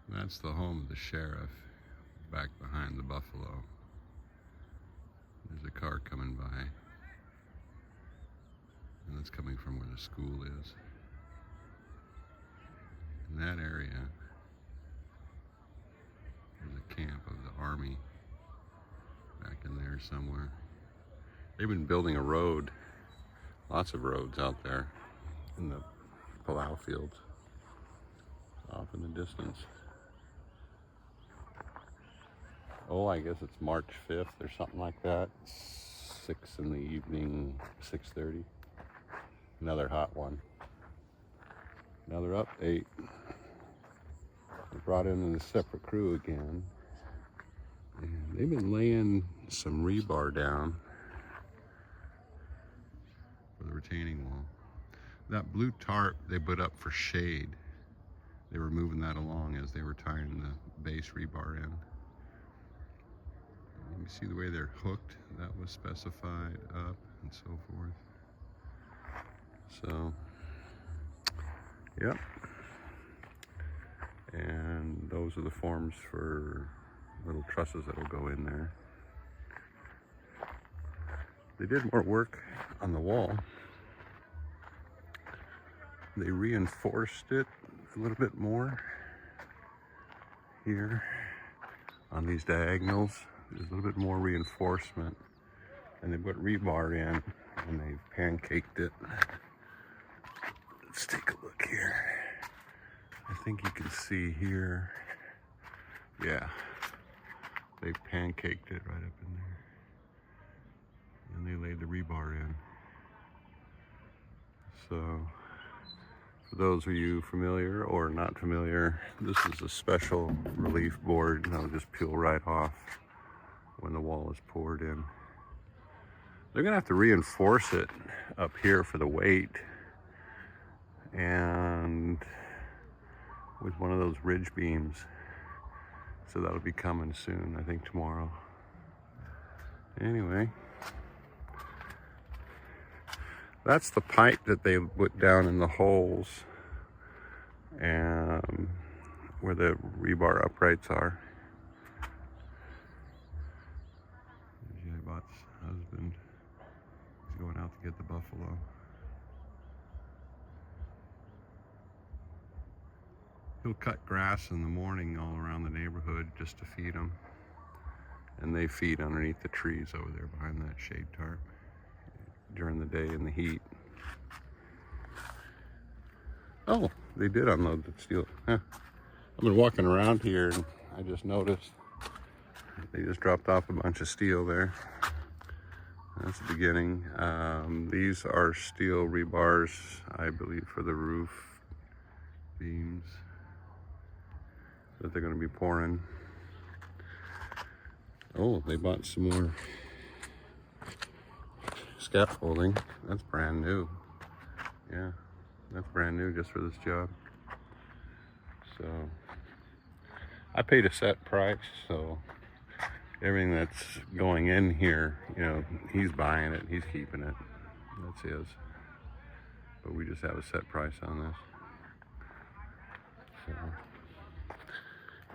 That's the home of the sheriff, back behind the buffalo. There's a car coming by, and it's coming from where the school is. In that area, there's a camp of the army back in there somewhere. They've been building a road, lots of roads out there in the plow fields off in the distance. Oh, I guess it's March 5th or something like that. 6 in the evening, 6:30. Another hot one. Another update. They brought in a separate crew again. And they've been laying some rebar down for the retaining wall. That blue tarp they put up for shade. They were moving that along as they were tying the base rebar in. You see the way they're hooked, that was specified up and so forth. So, yep. And those are the forms for little trusses that will go in there. They did more work on the wall. They reinforced it a little bit more here on these diagonals. There's a little bit more reinforcement, and they put rebar in and they've pancaked it. Let's take a look here. I think you can see here, yeah, they've pancaked it right up in there, and they laid the rebar in. So for those of you familiar or not familiar, this is a special relief board that'll just peel right off when the wall is poured in. They're gonna have to reinforce it up here for the weight, and with one of those ridge beams. So that'll be coming soon, I think tomorrow. Anyway, that's the pipe that they put down in the holes and where the rebar uprights are. Jabot's husband is going out to get the buffalo. He'll cut grass in the morning all around the neighborhood just to feed them. And they feed underneath the trees over there behind that shade tarp during the day in the heat. Oh, they did unload the steel. Huh. I've been walking around here and I just noticed they just dropped off a bunch of steel there. That's the beginning. These are steel rebars, I believe, for the roof beams that they're going to be pouring. Oh, they bought some more scaffolding. That's brand new. Yeah, that's brand new just for this job. So I paid a set price, so everything that's going in here, you know, he's buying it, he's keeping it. That's his. But we just have a set price on this. So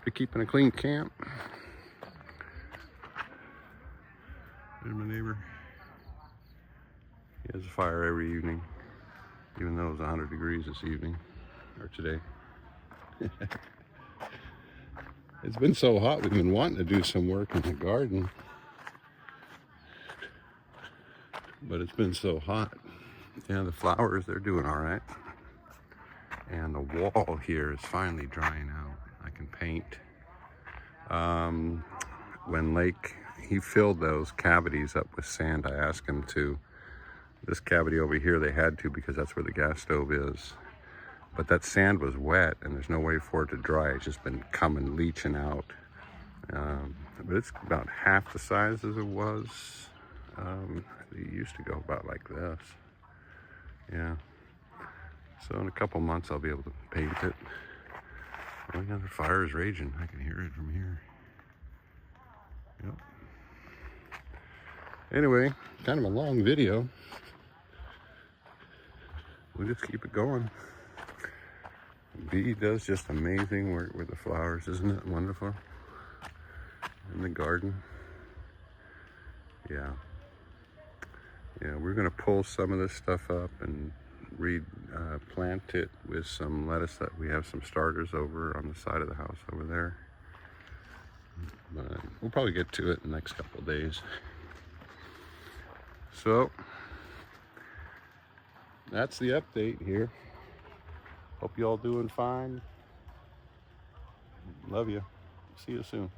we're keeping a clean camp. There's my neighbor. He has a fire every evening, even though it was 100 degrees this evening, or today. It's been so hot, we've been wanting to do some work in the garden, but it's been so hot. Yeah, the flowers, they're doing all right. And the wall here is finally drying out. I can paint. When Lake, he filled those cavities up with sand, I asked him to. This cavity over here, they had to because that's where the gas stove is. But that sand was wet and there's no way for it to dry. It's just been coming, leaching out. But it's about half the size as it was. It used to go about like this. Yeah. So in a couple months, I'll be able to paint it. Oh yeah, the fire is raging. I can hear it from here. Yep. Anyway, kind of a long video. We'll just keep it going. I'm bee does just amazing work with the flowers, isn't it wonderful? In the garden. Yeah. Yeah, we're going to pull some of this stuff up and plant it with some lettuce that we have some starters over on the side of the house over there. But we'll probably get to it in the next couple of days. So that's the update here. Hope you all doing fine. Love you. See you soon.